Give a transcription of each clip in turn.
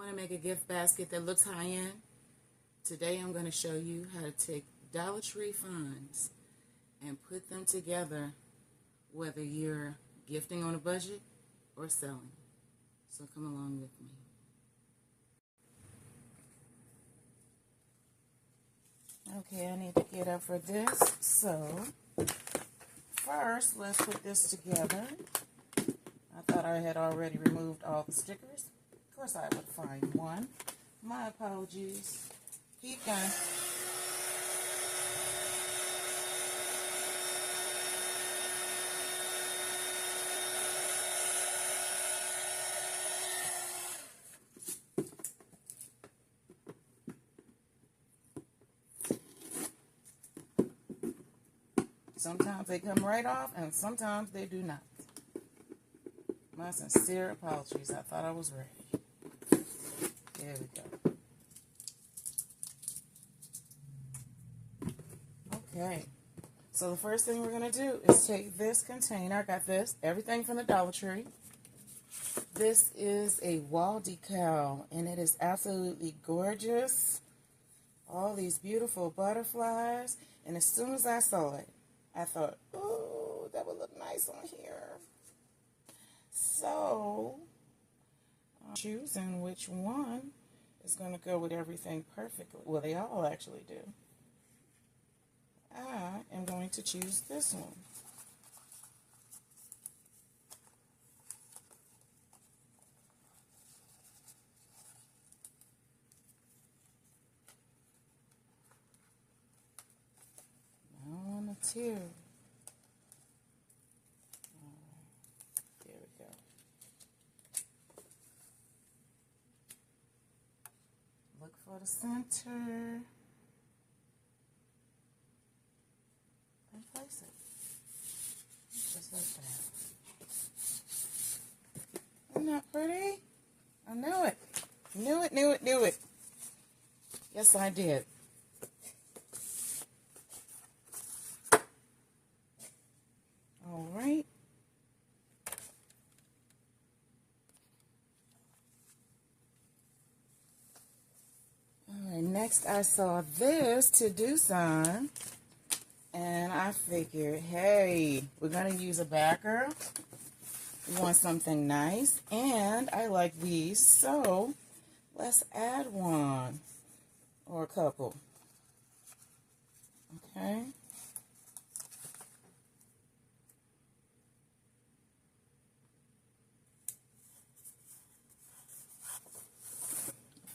Want to make a gift basket that looks high-end? Today I'm going to show you how to take Dollar Tree finds and put them together, whether you're gifting on a budget or selling. So come along with me. Okay, I need to get up for this. So first, let's put this together. I thought I had already removed all the stickers. Of course I would find one. My apologies. Keep going. Sometimes they come right off and sometimes they do not. My sincere apologies. I thought I was ready. There we go. Okay. So the first thing we're going to do is take this container. I got this. Everything from the Dollar Tree. This is a wall decal and it is absolutely gorgeous. All these beautiful butterflies. And as soon as I saw it, I thought, oh, that would look nice on here. So, I'm choosing which one is going to go with everything perfectly. Well, they all actually do. I am going to choose this one. Now on the two. There we go. Look for the center. And place it. Just like that. Isn't that pretty? I knew it. Knew it. Yes, I did. All right. Next, I saw this to-do sign, and I figured, hey, we're going to use a backer. We want something nice, and I like these, so let's add one or a couple. Okay.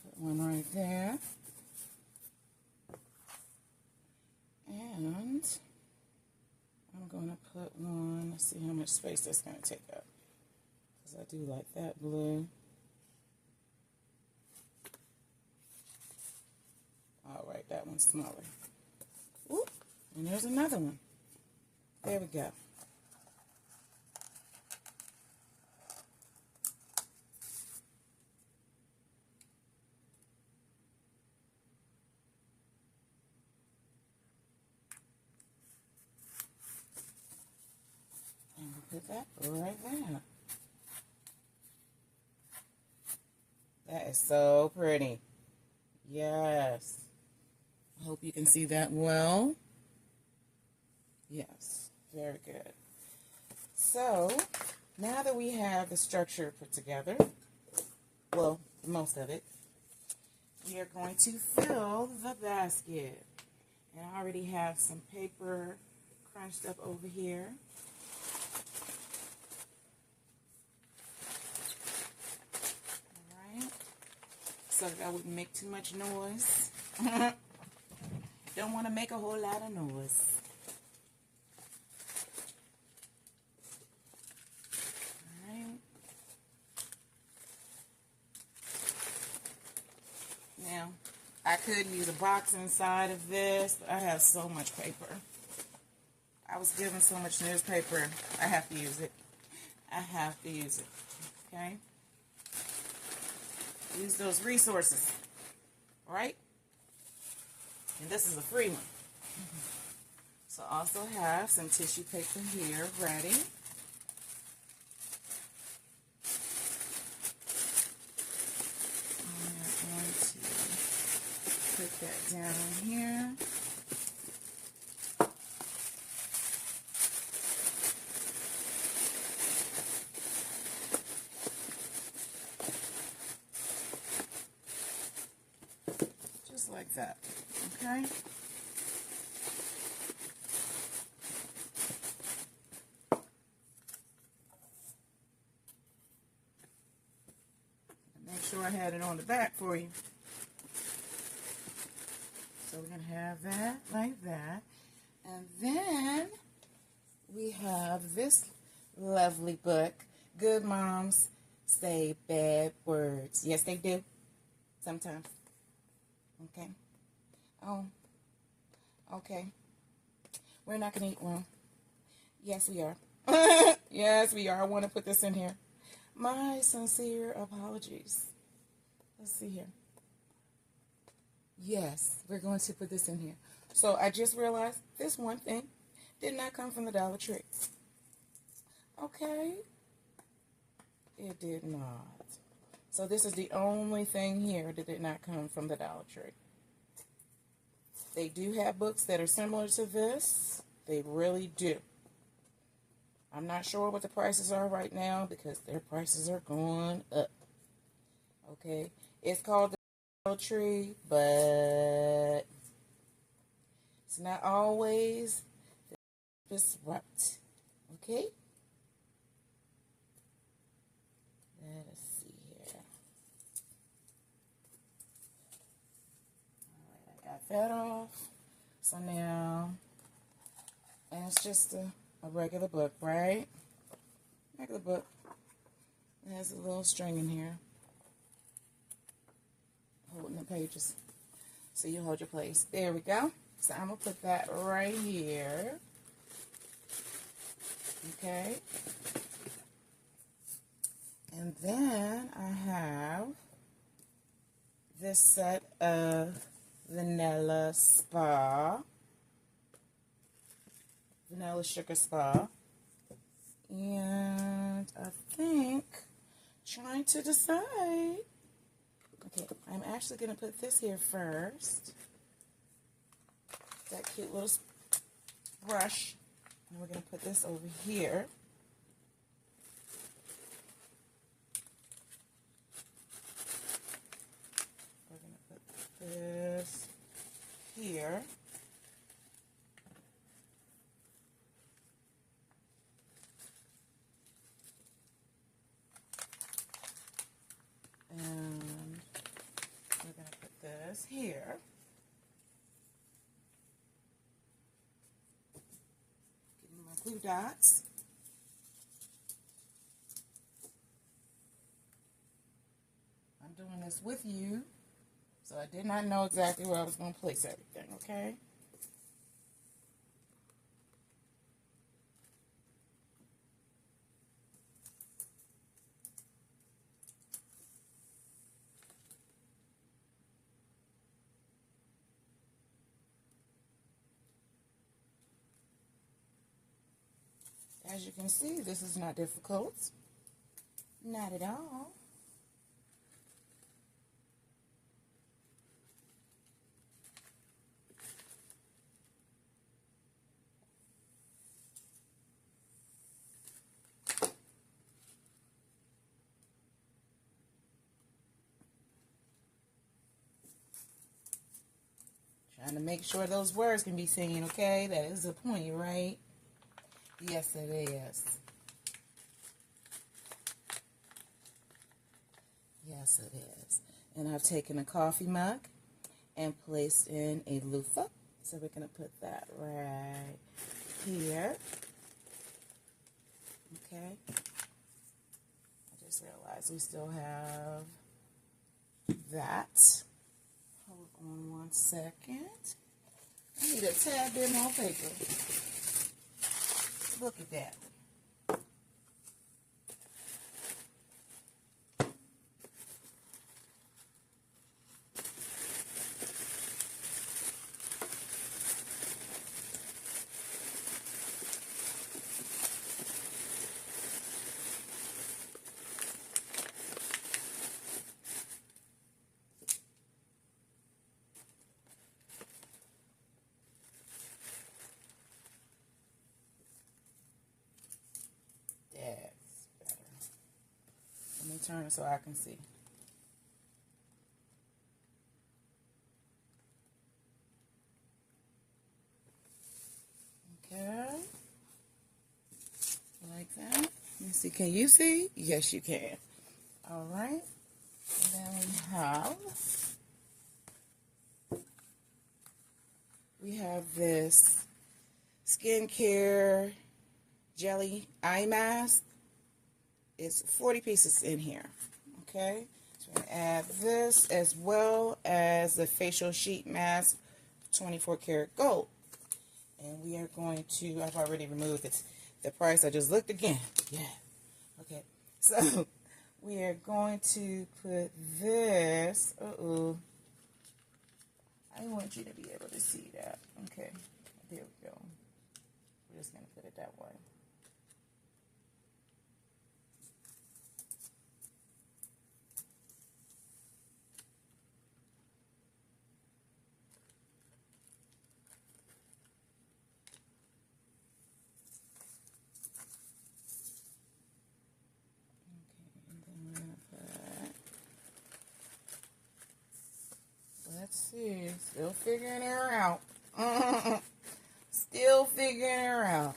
Put one right there. And I'm going to put one, let's see how much space that's going to take up. Because I do like that blue. All right, that one's smaller. Ooh, and there's another one. There we go. Put that right there. That is so pretty. Yes. I hope you can see that well. Yes, very good. So, now that we have the structure put together, well, most of it, we are going to fill the basket. And I already have some paper crunched up over here. So that I wouldn't make too much noise. Don't want to make a whole lot of noise. Alright. Now, I could use a box inside of this, but I have so much paper. I was given so much newspaper, I have to use it. I have to use it. Okay? Use those resources, right? And this is a free one. So I also have some tissue paper here ready. that down here. Just like that, okay? Make sure I had it on the back for you. So we're going to have that like that. And then we have this lovely book, Good Moms Say Bad Words. Yes, they do. Sometimes. Okay. Oh. Okay. We're not going to eat one. Yes, we are. Yes, we are. I want to put this in here. My sincere apologies. Let's see here. Yes, we're going to put this in here. So I just realized this one thing did not come from the Dollar Tree. Okay. It did not. So this is the only thing here that did not come from the Dollar Tree. They do have books that are similar to this. They really do. I'm not sure what the prices are right now because their prices are going up. Okay. It's called the Dollar Tree, but it's not always the route. Okay? Let us see here. Alright, I got that off. So now, and it's just a regular book, right? Regular book. It has a little string in here holding the pages. So you hold your place. There we go. So I'm going to put that right here. Okay. And then I have this set of Vanilla Sugar Spa. And I think, trying to decide. Okay, I'm actually going to put this here first. That cute little brush. And we're going to put this over here. We're going to put this here. And we're going to put this here. Give me my glue dots. I'm doing this with you, so I did not know exactly where I was going to place everything, okay? As you can see, this is not difficult. Not at all. Trying to make sure those words can be seen, okay? That is the point, right? Yes, it is. Yes, it is. And I've taken a coffee mug and placed in a loofah. So we're going to put that right here. Okay. I just realized we still have that. Hold on one second. I need a tad bit more paper. Look at that. turn it so I can see. Okay. Like that. Let me see. Can you see? Yes, you can. All right. And then we have this skincare jelly eye mask. It's 40 pieces in here. Okay. So we're going to add this as well as the facial sheet mask, 24 karat gold. And we are going to, I've already removed the price. I just looked again. Yeah. Okay. So we are going to put this. Uh-oh. I want you to be able to see that. Okay. There we go. We're just going to put it that way. Let's see. Still figuring her out. Still figuring her out.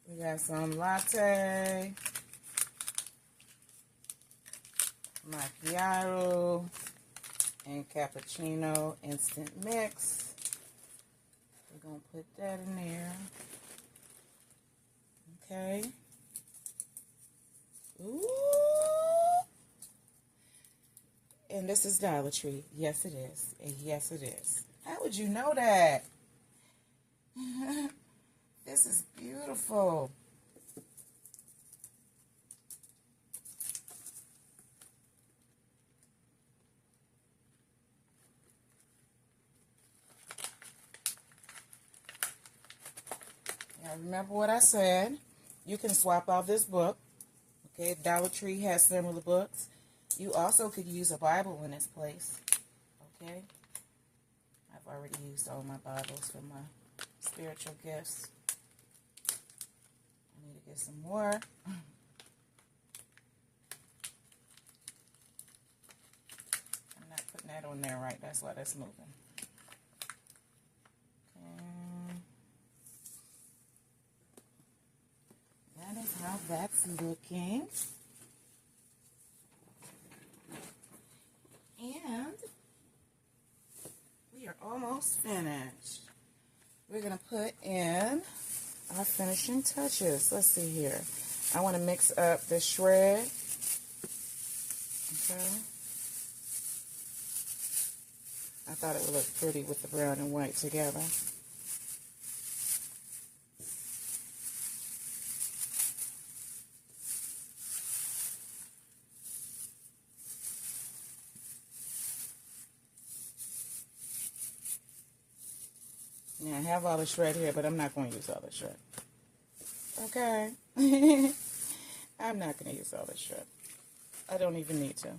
We got some latte, macchiato, and cappuccino instant mix. We're going to put that in there. Okay. Ooh. And this is Dollar Tree. Yes, it is. And yes, it is. How would you know that? This is beautiful. Now remember what I said. You can swap out this book. Okay, Dollar Tree has similar books. You also could use a Bible in its place. Okay, I've already used all my Bibles for my spiritual gifts. I need to get some more. I'm not putting that on there right. That's why that's moving. Okay. That is how that's looking. And we are almost finished. We're going to put in our finishing touches. Let's see here. I want to mix up the shred. Okay. I thought it would look pretty with the brown and white together. Now, I have all the shred here, but I'm not going to use all the shred. Okay? I'm not going to use all the shred. I don't even need to.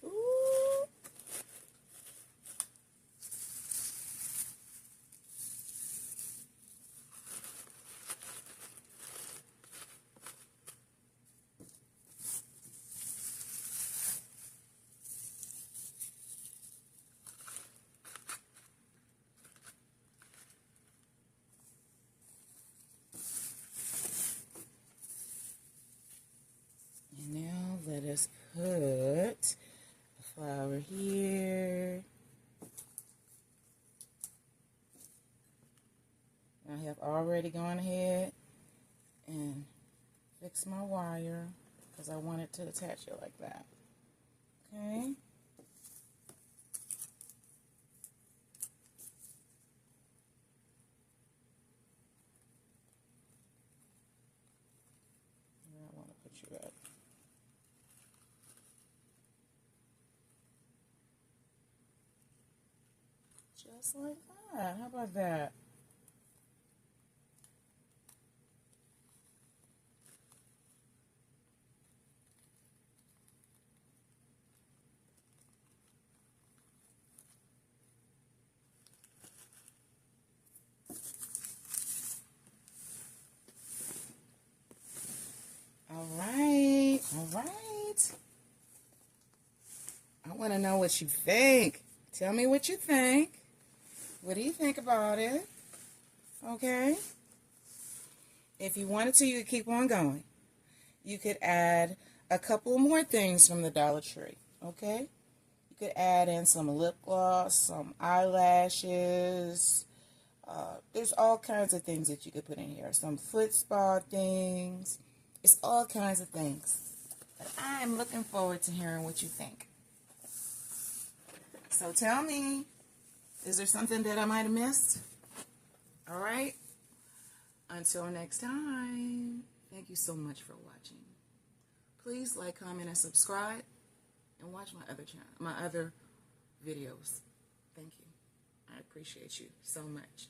Ooh. Let us put a flower here. I have already gone ahead and fixed my wire because I wanted to attach it like that. Okay. Where I want to put you at. Just like that. How about that? right. I want to know what you think. Tell me what you think. What do you think about it? Okay. If you wanted to, you could keep on going. You could add a couple more things from the Dollar Tree. Okay. You could add in some lip gloss, some eyelashes. There's all kinds of things that you could put in here. Some foot spa things. It's all kinds of things. But I'm looking forward to hearing what you think. So tell me, is there something that I might have missed? All right. Until next time, thank you so much for watching. Please like, comment, and subscribe, and watch my other videos. Thank you. I appreciate you so much.